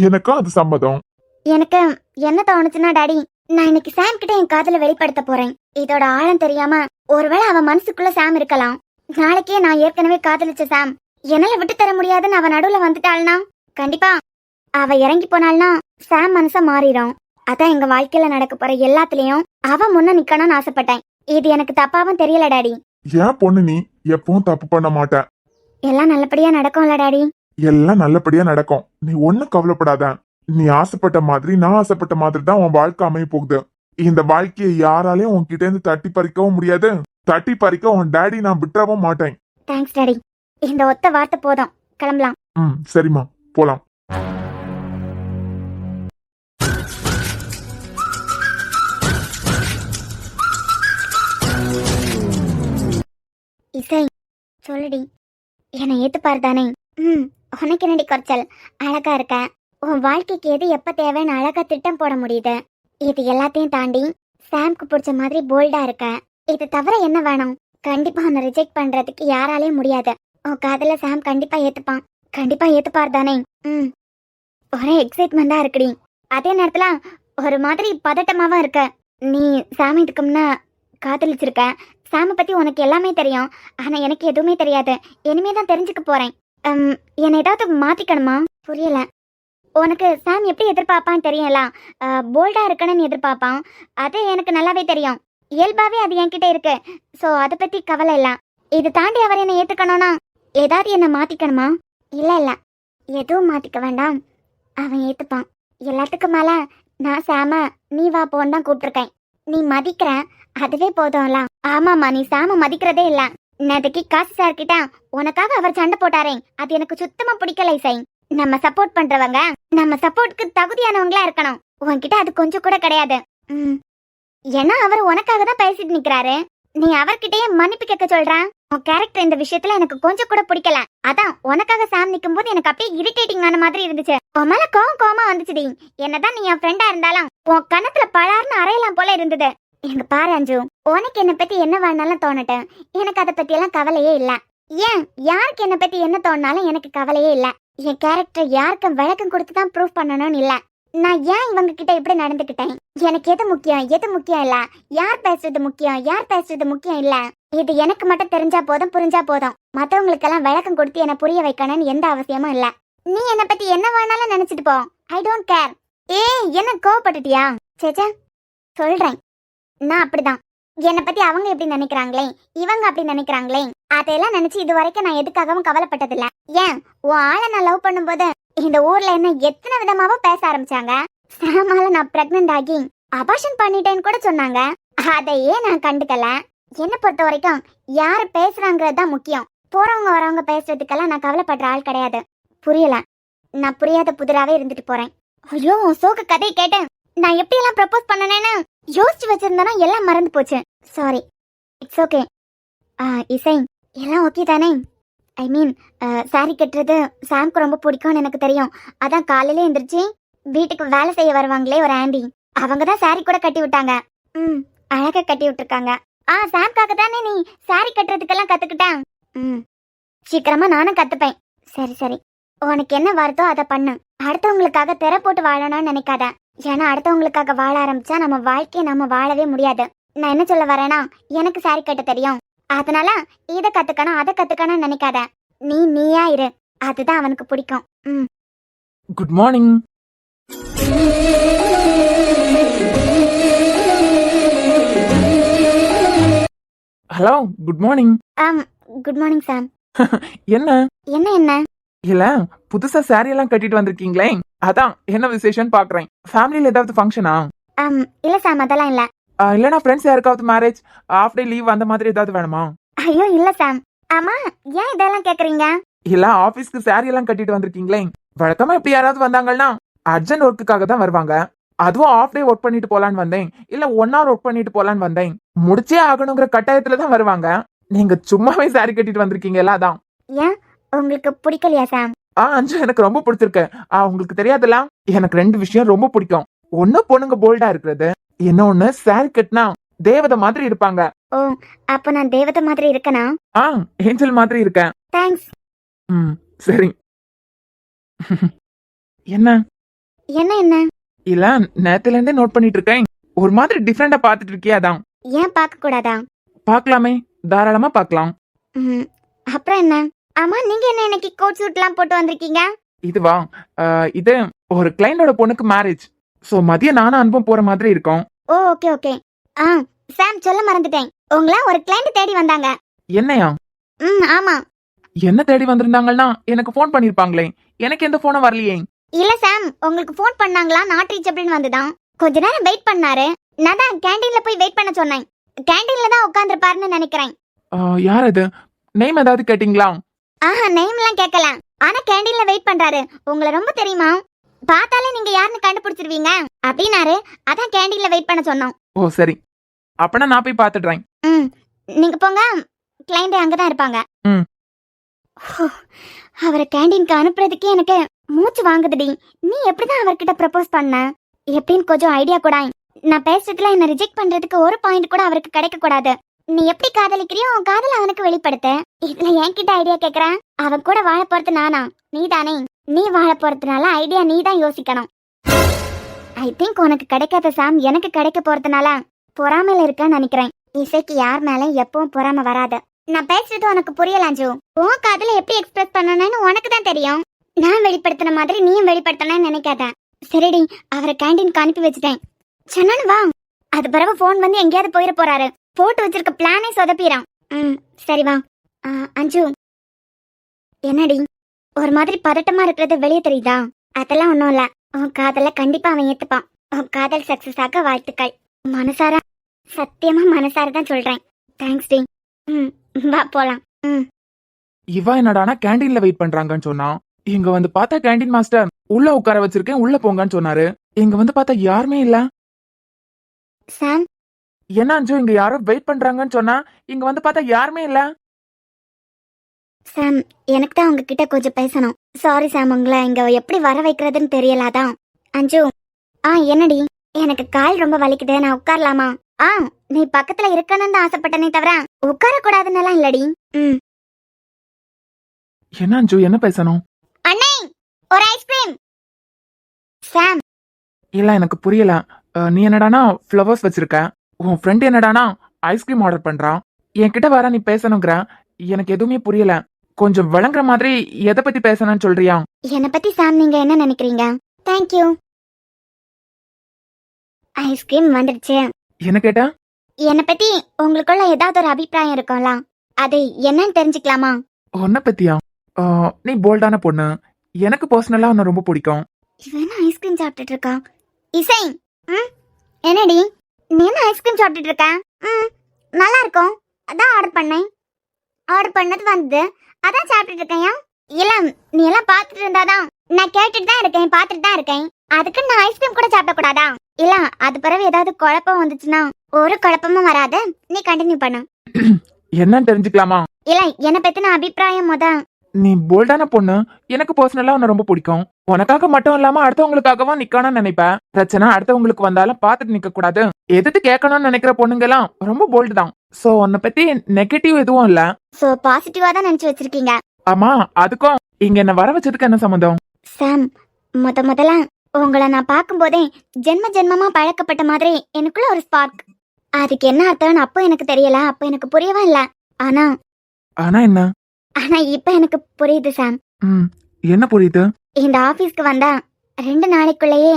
எனக்கும் அது சம்மதம். எனக்கு என்ன தோணுச்சுன்னா டாடி, நான் இன்னைக்கு சாம் கிட்ட என் காதல வெளிப்படுத்த போறேன். இதோட ஆழம் தெரியாம ஒருவேளை அவ மனசுக்குள்ள சாம் இருக்கலாம். நாளைக்கே நான் ஏற்கனவே காதலிச்ச சாம் என்னால விட்டு தர முடியாதுன்னு அவ நடுவுல வந்துட்டாள்னா, கண்டிப்பா அவ இறங்கி போனாள்னா சாம் மனச மாறிடும். அதான் எங்க வாழ்க்கையில நடக்க போற எல்லாத்துலயும் அவ முன்ன நிக்கணும்னு ஆசைப்பட்டேன். இது எனக்கு தப்பாவும் தெரியல டாடி. ஏன் பொண்ணு, நீ எப்பவும் தப்பு பண்ண மாட்ட. எல்லாம் நல்லபடியா நடக்கும்ல டாடி? எல்லாம் நல்லபடியா நடக்கும். நீ ஒண்ணும் கவலைப்படாத. நீ ஆசைப்பட்ட மாதிரி நான் ஆசைப்பட்ட மாதிரி தான் உன் வாழ்க்கை அமைய போகுது. இந்த வாழ்க்கையை யாராலையும் உன்கிட்ட இருந்து தட்டி பறிக்கவும் முடியாது. தட்டி பறிக்க உன் டாடி நான் விட்டுறவும் மாட்டேன். Thanks daddy. இந்த ஒத்த வார்த்தை போதும், கிளம்பலாம். சரிம்மா, போலாம். இசை, சொல்லுடி, என்னை ஏத்துப்பாரு தானே? உனக்கு என்னடி குறைச்சல்? அழகா இருக்க. உன் வாழ்க்கைக்கு எது எப்ப தேவைன்னு அழகா திட்டம் போட முடியுது. இது எல்லாத்தையும் தாண்டி சாம்க்கு பிடிச்ச மாதிரி போல்டா இருக்க. இது தவிர என்ன வேணும்? கண்டிப்பா உன்னை ரிஜெக்ட் பண்றதுக்கு யாராலையும் முடியாது. உன் காதல சாம் கண்டிப்பா ஏத்துப்பான். கண்டிப்பா ஏத்துப்பாரு தானே? ஒரே எக்ஸைட்மெண்டா இருக்குடி. அதே நேரத்துல ஒரு மாதிரி பதட்டமாவா இருக்க. நீ சாமி இதுக்கு முன்ன காதலிச்சிருக்க. சாம பத்தி உனக்கு எல்லாமே தெரியும், ஆனா எனக்கு எதுவுமே தெரியாது. இனிமே தான் தெரிஞ்சுக்க போறேன். என்னை ஏதாவது மாத்திக்கணுமா? புரியல. உனக்கு சாம் எப்படி எதிர்பார்ப்பான்னு தெரியல. போல்டா இருக்கணும்னு எதிர்பார்ப்பான். அது எனக்கு நல்லாவே தெரியும். இயல்பாவே அது என்கிட்ட இருக்கு. ஸோ அதை பத்தி கவலை இல்ல. இது தாண்டி அவர் என்னை ஏத்துக்கணும்னா ஏதாவது என்ன மாத்திக்கணுமா? இல்ல இல்ல, எதுவும் மாத்திக்க வேண்டாம். அவன் ஏத்துப்பான். எல்லாத்துக்கும் மேல நான் சாம நீ வா போன்னு தான் கூப்பிட்டுருக்கேன். நீ மதிக்கிற, அதுவே போதும்ல. ஆமாம்மா, நீ சாம மதிக்கிறதே இல்ல. நேற்றுக்கு காசு சார் கிட்ட உனக்காக அவர் சண்டை போட்டாரே, அது எனக்கு சுத்தமா பிடிக்கல இசை. நம்ம சப்போர்ட் பண்றவங்க நம்ம சப்போர்ட்க்கு தகுதியானவங்களா இருக்கணும். உன்கிட்ட அது கொஞ்சம் கூட கிடையாது. ஏன்னா அவர் உனக்காக தான் பேசிட்டு நிக்கிறாரு. நீ அவர்கிட்டயே மன்னிப்பு கேட்க சொல்ற. உன் கேரக்டர் இந்த விஷயத்துல எனக்கு கொஞ்சம் கூட பிடிக்கல. அதான் உனக்காக சாம் நிக்கும் போது எனக்கு அப்படியே இரிட்டேட்டிங் ஆன மாதிரி இருந்துச்சு. உன் மேல கோவமா வந்துச்சுடி. என்னதான் நீ என் ஃப்ரெண்டா இருந்தாலும் உன் கணத்துல பலார்னு அறையலாம் போல இருந்தது. எங்க பாரு அஞ்சு, உனக்கு என்ன பத்தி என்ன வேணாலும் தோணட்டும், எனக்கு அதை பத்தி எல்லாம் கவலையே இல்ல. ஏன் யாருக்கு என்ன பத்தி என்ன தோணாலும் எனக்கு கவலையே இல்ல. என் கேரக்டர் யாருக்கும் விளக்கம் கொடுத்துதான் ப்ரூவ் பண்ணணும்னு இல்ல. நான் ஏன் இவங்க கிட்ட இப்படி நடந்துக்கிட்டேன், எனக்கு எது முக்கியம் எது முக்கியம் இல்ல, யார் பேசுறது முக்கியம் யார் பேசுறது முக்கியம் இல்ல. இது எனக்கு மட்டும் தெரிஞ்சா போதும், புரிஞ்சா போதும். மத்தவங்களுக்கெல்லாம் விளக்கம் கொடுத்து என்ன புரிய வைக்கணும்னு எந்த அவசியமும் இல்ல. நீ என்ன பத்தி என்ன வேணாலும் நினைச்சிட்டு போ. I don't care. என்ன கோவப்பட்டுட்டியா? சேச்சா, சொல்றேன், நான் அப்படிதான். என்னை பத்தி அவங்க எப்படி நினைக்கிறாங்களே, இவங்க அப்படி நினைக்கிறாங்களே, அதையெல்லாம் நினைச்சு இது வரைக்கும் நான் எதுக்காகவும் கவலைப்பட்டதில்ல. ஏன் உன் ஆளை நான் லவ் பண்ணும்போது இந்த ஊர்ல என்ன எத்தனை விதமாவோ பேச ஆரம்பிச்சாங்க. சாமால நான் பிரெக்னன்ட் ஆகி அபார்ஷன் பண்ணிட்டேன்னு கூட சொன்னாங்க. அதையே நான் கண்டுக்கல. என்ன பொறுத்த வரைக்கும் யாரு பேசுறாங்கிறது தான் முக்கியம். போறவங்க வரவங்க பேசுறதுக்கெல்லாம் நான் கவலைப்படுற ஆள் கிடையாது. புரியல? நான் புரியாத புதிராவே இருந்துட்டு போறேன். ஐயோ, சோக கதை கேட்டு நான் எப்படி எல்லாம் ப்ரப்போஸ் பண்ணனேன்னு யோசிச்சு வச்சிருந்தேன்னா எல்லாம் மறந்து போச்சு. சாரி. It's okay. இசை, எல்லாம் ஓகே தானே? ஐ மீன், சாரி கட்டுறது சாம்க்கு ரொம்ப பிடிக்கும்னு எனக்கு தெரியும். அதான் காலையில எந்திரிச்சு வீட்டுக்கு வேலை செய்ய வருவாங்களே ஒரு ஆண்டி, அவங்க தான் சாரி கூட கட்டி விட்டாங்க. அழகா கட்டி விட்டுருக்காங்க. சாம்காக தானே நீ சாரி கட்டுறதுக்கெல்லாம் கத்துக்கிட்டேன். சீக்கிரமா நானும் கத்துப்பேன். சரி சரி, உனக்கு என்ன வருதோ அதை பண்ணு. அடுத்தவங்களுக்காக திரை போட்டு வாழணும்னு நினைக்காத. ஏன்னா அடுத்தவங்களுக்காக வாழ ஆரம்பிச்சா நம்ம வாழ்க்கையை நம்ம வாழவே முடியாது. நான் என்ன சொல்ல வரேன்னா, எனக்கு சாரி கட்ட தெரியும், அதனால இதை கத்துக்கணும் அதை கத்துக்கணும்னு நினைக்காத. நீயா இரு, அதுதான் அவனுக்கு பிடிக்கும். Good morning. Hello, good morning. Good morning Sam. என்ன என்ன என்ன இல்ல, புதுசா சாரி எல்லாம் கட்டிட்டு வந்திருக்கீங்களே, அதான் என்ன விசேஷம் பாக்குறேன். ஃபேமிலில ஏதாவது ஃபங்க்ஷனா? இல்ல சாம், அதெல்லாம் இல்ல. இல்லனா ஃப்ரெண்ட்ஸ் யாருக்காவது மேரேஜ், ஆஃப் டே லீவ் அந்த மாதிரி ஏதாவது வேணுமா? ஐயோ இல்ல சாம். ஆமா, ஏன் இதெல்லாம் கேக்குறீங்க? இல்ல, ஆபீஸ்க்கு சாரி எல்லாம் கட்டிட்டு வந்திருக்கீங்களே, வழக்கமா இப்படி யாராவது வந்தாங்கன்னா அர்ஜென்ட் ஒர்க்குக்காக தான் வருவாங்க. அதுவும் ஆஃப் டே ஒர்க் பண்ணிட்டு போலான்னு வந்தேன், இல்ல 1 hour ஒர்க் பண்ணிட்டு போலான்னு வந்தேன். முடிச்சே ஆகணுங்கிற கட்டாயத்துல தான் வருவாங்க. நீங்க சும்மாவே சாரி கட்டிட்டு வந்திருக்கீங்களா? அதான். ஏன் உங்களுக்கு பிடிக்கலையா சாம்? அஞ்சு, எனக்கு ரொம்ப பிடிச்சிருக்கு. உங்களுக்கு தெரியாதுல, எனக்கு 2 விஷயம் ரொம்ப பிடிக்கும். ஒண்ணு பொண்ணுங்க போல்டா இருக்கிறது, இன்னொன்னு சாரி கட்டினா தேவதை மாதிரி இருப்பாங்க. ஓ, அப்ப நான் தேவதை மாதிரி இருக்கனா? ஏஞ்சல் மாதிரி இருக்கேன். தேங்க்ஸ். சரி. என்ன என்ன என்ன இல்ல, நேத்துல இருந்தே நோட் பண்ணிட்டு இருக்கேன், ஒரு மாதிரி டிஃபரெண்டா பாத்துட்டு இருக்கியா? அதான். ஏன் பார்க்க கூடாதா? பாக்கலாமே, தாராளமா பாக்கலாம். அப்புறம் என்ன? ஆமா, நீங்க என்ன இன்னைக்கு கோட் சூட் எல்லாம் போட்டு வந்திருக்கீங்க? இதுவா, இது ஒரு கிளைண்டோட பொண்ணுக்கு மேரேஜ். சோ மதியம் நானும் அனுப்ப போற மாதிரி இருக்கும். ஓ, ஓகே ஓகே. சாம், சொல்ல மறந்துட்டேன், உங்கள ஒரு கிளைண்ட் தேடி வந்தாங்க. என்னையா? ஆமா. என்ன தேடி வந்திருந்தாங்கன்னா எனக்கு போன் பண்ணிருப்பாங்களே, எனக்கு எந்த போனும் வரலையே. இல்ல சாம், உங்களுக்கு போன் பண்ணாங்களா, நாட் ரீச்சபிள்னு வந்துதான். கொஞ்ச நேரம் வெயிட் பண்ணாரு. நான் தான் கேண்டீன்ல போய் வெயிட் பண்ண சொன்னேன். கேண்டீன்ல தான் உட்கார்ந்திருப்பாருன்னு நினைக்கிறேன். யார் அது? நேம் ஏதாவது கேட்டீங்களா? நேம் எல்லாம் கேட்கல. ஆனா கேண்டீன்ல வெயிட் பண்றாரு. உங்களை ரொம்ப தெரியுமா, பார்த்தாலே நீங்க யாருன்னு கண்டுபிடிச்சிருவீங்க அப்படின்னாரு. அதான் கேண்டீன்ல வெயிட் பண்ண சொன்னோம். ஓ சரி, அப்பனா நான் போய் பாத்துடுறேன். நீங்க போங்க, கிளைண்ட் அங்கதான் இருப்பாங்க. அவரை கேண்டீனுக்கு அனுப்புறதுக்கே எனக்கு மூச்சு வாங்குதுடி. நீ எப்படிதான் அவர்கிட்ட ப்ரப்போஸ் பண்ண, எப்படின்னு கொஞ்சம் ஐடியா கூட. நான் பேசுறதுல என்ன ரிஜெக்ட் பண்றதுக்கு ஒரு பாயிண்ட் கூட அவருக்கு கிடைக்க கூடாது. நீ எப்படி காதலிக்கிறியோ உன் காதல அவனுக்கு வெளிப்படுத்த. இதுல என்கிட்ட ஐடியா கேக்குறேன். அவன் கூட வாழ போறது நானா? நீ தானே. நீ வாழ போறதுனால ஐடியா நீ தான் யோசிக்கணும். ஐ திங்க் உனக்கு கிடைக்காத சாம் எனக்கு கிடைக்க போறதுனால பொறாமையில இருக்கன்னு நினைக்கிறேன். இசைக்கு யார் மேல எப்பவும் பொறாம வராது. நான் பேசுறது உனக்கு புரியல அஞ்சு. உன் காதல எப்படி எக்ஸ்பிரஸ் பண்ணணும்னு உனக்கு தான் தெரியும். நான் வெளிப்படுத்தின மாதிரி நீயும் வெளிப்படுத்தணும்னு நினைக்காத. சரிடி, அவரை கேண்டீனுக்கு அனுப்பி வச்சுட்டேன். சொன்னானு வா. அது பிறகு போன் வந்து எங்கேயாவது போயிட போறாரு. போட்டு வச்சிருக்க பிளானே சொதப்பிறான். சரி வா. அஞ்சு, என்னடி ஒரு மாதிரி பதட்டமா இருக்கிறது வெளியே தெரியுதா? அதெல்லாம் ஒண்ணும் இல்ல. உன் காதல கண்டிப்பா அவன் ஏத்துப்பான். உன் காதல் சக்சஸ் ஆக வாழ்த்துக்கள். மனசார, சத்தியமா மனசார தான் சொல்றேன். தேங்க்ஸ் டி. வா போலாம். இவா என்னடானா கேண்டீன்ல வெயிட் பண்றாங்கன்னு சொன்னா, இங்க வந்து பார்த்தா கேண்டீன் மாஸ்டர் உள்ள உட்கார வச்சிருக்கேன், உள்ள போங்கன்னு சொன்னாரு. இங்க வந்து பார்த்தா யாருமே இல்ல. சாம், என்ன அஞ்சு, இங்க யாரோ வெயிட் பண்றாங்கன்னு சொன்னா, இங்க வந்து பார்த்தா யாருமே இல்ல. சாம், எனக்கு தான் உங்ககிட்ட கொஞ்சம் பேசணும். சாரி சாம், உங்களை இங்க எப்படி வர வைக்கிறதுன்னு தெரியலாதான். அஞ்சு, என்னடி? எனக்கு கால் ரொம்ப வலிக்குது, நான் உட்காரலாமா? நீ பக்கத்துல இருக்கணும்னு தான் ஆசைப்பட்டனே தவிர உட்கார கூடாதுன்னு இல்லடி. என்ன அஞ்சு, என்ன பேசணும்? அண்ணே, ஒரு ஐஸ்கிரீம். சாம், இல்ல எனக்கு புரியல. நீ என்னடானா ஃப்ளவர்ஸ் வச்சிருக்க, உன் ஃப்ரெண்ட் என்னடானா ஐஸ்கிரீம் ஆர்டர் பண்றான். என்கிட்ட வர நீ பேசணுங்கிற, எனக்கு எதுவுமே புரியல. கொஞ்சம் விளங்குற மாதிரி எதை பத்தி பேசணும்னு சொல்றியா? என்னை பத்தி சாம் நீங்க என்ன நினைக்கிறீங்க? தேங்க்யூ. ஐஸ்கிரீம் வந்துடுச்சு. என்ன கேட்டா? என்னை பத்தி உங்களுக்குள்ள ஏதாவது ஒரு அபிப்பிராயம் இருக்கும்ல, அது என்னன்னு தெரிஞ்சுக்கலாமா? உன்னை பத்தியா? நீ போல்டான பொண்ணு, எனக்கு பர்சனலா உன்னை ரொம்ப பிடிக்கும். இவன் ஐஸ்கிரீம் சாப்பிட்டுட்டு இருக்கா? இசை, என்னடி நீ என்ன ஐஸ்கிரீம் சாப்பிட்டுட்டு இருக்க? நல்லா இருக்கும், அதான் ஆர்டர் பண்ணேன். ஆர்டர் பண்ணது வந்து அதான் சாப்பிட்டுட்டு இருக்கேன். இல்ல, நீ எல்லாம் பாத்துட்டு இருந்தாதான். நான் கேட்டுட்டு தான் இருக்கேன், பாத்துட்டு தான் இருக்கேன். அதுக்கு நான் ஐஸ்கிரீம் கூட சாப்பிட கூடாதா? இல்ல, அது பிறகு ஏதாவது குழப்பம் வந்துச்சுன்னா? ஒரு குழப்பமும் வராது, நீ கண்டினியூ பண்ணு. என்னன்னு தெரிஞ்சுக்கலாமா? இல்ல, என்னை பத்தின அபிப்பிராயம் நீ போல்டான பொண்ணு, எனக்கு பர்சனலா உன்னை ரொம்ப பிடிக்கும். உனக்காக மட்டும் இல்லாம அடுத்தவங்களுக்காகவும் நிக்கணும்னு நினைப்பேன். பிரச்சனை அடுத்தவங்களுக்கு வந்தாலும் பாத்துட்டு நிக்க கூடாது. எதிர்த்து கேட்கணும்னு நினைக்கிற பொண்ணுங்க எல்லாம் ரொம்ப போல்டு தான். சோ உன்னை பத்தி நெகட்டிவ் எதுவும் இல்ல. சோ பாசிட்டிவா தான் நினைச்சு வச்சிருக்கீங்க. ஆமா, அதுக்கும் இங்க என்ன வர வச்சதுக்கு என்ன சம்பந்தம்? சாம், முதல்ல உங்களை நான் பார்க்கும்போதே ஜென்ம ஜென்மமா பழக்கப்பட்ட மாதிரி எனக்குள்ள ஒரு ஸ்பார்க். அதுக்கு என்ன அர்த்தம்னு அப்போ எனக்கு தெரியல, அப்போ எனக்கு புரியவே இல்ல. ஆனா என்ன? ஆனா இப்ப எனக்கு புரியுது சாம். என்ன புரியுது? இந்த ஆபீஸ்க்கு வந்தா 2 நாளைக்குள்ளேயே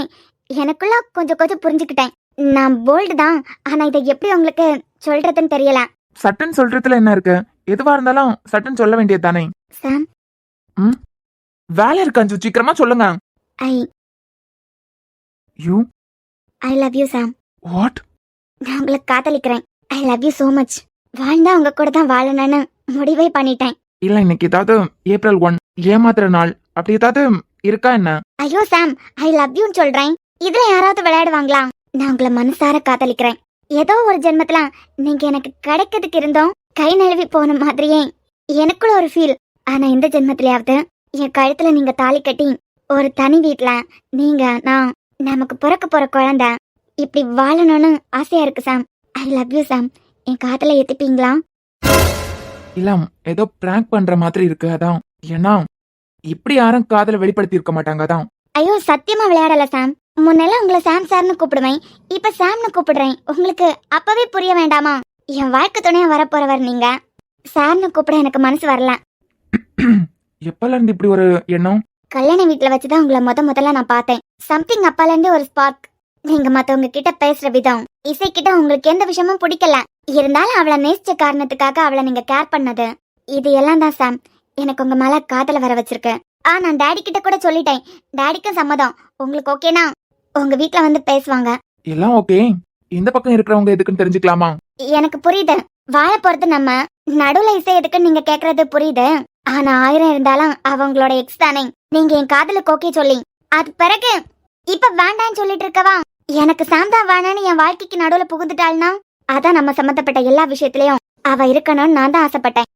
எனக்குள்ள கொஞ்சம் கொஞ்சம் புரிஞ்சுக்கிட்டேன். நான் போல்டு தான், ஆனா இதை எப்படி உங்களுக்கு சொல்றதுன்னு தெரியல. சட்டன் சொல்றதுல என்ன இருக்கு? எதுவா இருந்தாலும் சட்டன் சொல்ல வேண்டியது தானே. சாம், வேலை இருக்கு அஞ்சு, சீக்கிரமா சொல்லுங்க. I you I love you Sam. What? நான் உங்களை காதலிக்கிறேன். I love you so much. வாழ்ந்தா உங்க கூட தான் வாழணும்னு முடிவே பண்ணிட்டேன். இல்ல, இன்னைக்கு ஏதாவது ஏப்ரல் 1 ஏமாத்துற நாள் அப்படி ஏதாவது இருக்கா என்ன? ஐயோ சாம், ஐ லவ் யூன்னு சொல்றேன். இதுல யாராவது விளையாடுவாங்களா? நான் உங்களை மனசார காதலிக்கிறேன். ஏதோ ஒரு ஜென்மத்துல நீங்க எனக்கு கிடைக்கிறதுக்கு இருந்தோம், கை நழுவி போன மாதிரியே எனக்குள்ள ஒரு ஃபீல். ஆனா இந்த ஜென்மத்திலயாவது என் கழுத்துல நீங்க தாலி கட்டி ஒரு தனி வீட்டுல நீங்க நான் நமக்கு பிறக்க போற குழந்தை இப்படி வாழணும்னு ஆசையா இருக்கு சாம். ஐ லவ் யூ சாம். என் காதல ஏத்துப்பீங்களா? இல்ல, ஏதோ பிராங்க் பண்ற மாதிரி இருக்கு, அதான். ஏன்னா இப்படி யாரும் காதல வெளிப்படுத்தி இருக்க மாட்டாங்க, அதான். ஐயோ சத்தியமா விளையாடல சாம். முன்னெல்லாம் உங்களை சாம் சார்னு கூப்பிடுவேன், இப்ப சாம்னு கூப்பிடுறேன். உங்களுக்கு அப்பவே புரிய வேண்டாமா? என் வாழ்க்கை துணையா வரப்போறவர் நீங்க. சார்னு கூப்பிட எனக்கு மனசு வரல. எப்பல இருந்து இப்படி ஒரு எண்ணம்? கல்யாண வீட்டுல வச்சுதான் உங்களை முதல்ல நான் பார்த்தேன். சம்திங் அப்பால இருந்து ஒரு ஸ்பார்க். நீங்க மத்தவங்க கிட்ட பேசுற விதம், இசை கிட்ட உங்களுக்கு எந்த விஷயமும் பிடிக்கல. இருந்தாலும் அவளை நேசிச்ச காரணத்துக்காக அவளை நீங்க கேர் பண்ணது, இது எல்லாம் தான் சாம் எனக்கு உங்க மேல காதல வர வச்சிருக்கு. நான் டாடி கிட்ட கூட சொல்லிட்டேன். டாடிக்கும் சம்மதம். உங்களுக்கு ஓகேனா உங்க வீட்டுல வந்து பேசுவாங்க. எல்லாம் ஓகே. இந்த பக்கம் இருக்கிறவங்க எதுக்குன்னு தெரிஞ்சுக்கலாமா? எனக்கு புரியுது, வாழ போறது நம்ம. நடுவுல இசை எதுக்குன்னு நீங்க கேக்குறது புரியுது. ஆனா 1000 இருந்தாலும் அவங்களோட எக்ஸ் தானே. நீங்க என் காதலுக்கு ஓகே சொல்லி அது பிறகு இப்ப வேண்டான்னு சொல்லிட்டு இருக்கவா? எனக்கு சாந்தா வேணான்னு என் வாழ்க்கைக்கு நடுவுல புகுந்துட்டாள்னா அதான் நம்ம சம்பந்தப்பட்ட எல்லா விஷயத்திலயும் அவ இருக்கணும்னு நான் தான் ஆசைப்பட்டேன்.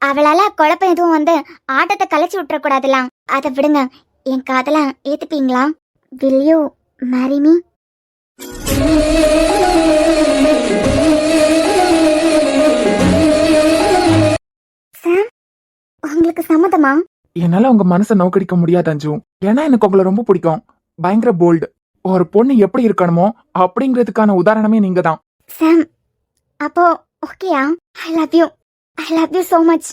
அவளால குழப்பம் எதுவும் வந்து ஆட்டத்தை கலைச்சு விட்டுற கூடாதுலாம். அதை விடுங்க. என் காதல ஏத்துப்பீங்களா? Will you marry me? சாம், உங்களுக்கு சம்மதமா? என்னால உங்க மனசை நோக்கடிக்க முடியாது அஞ்சு. ஏன்னா எனக்கு உங்களை ரொம்ப பிடிக்கும். பயங்கர போல்டு. ஒரு பொண்ணு எப்படி இருக்கணுமோ அப்படிங்கிறதுக்கான உதாரணமே நீங்க தான். சாம், அப்போ ஓகேயா? I love you. I love you so much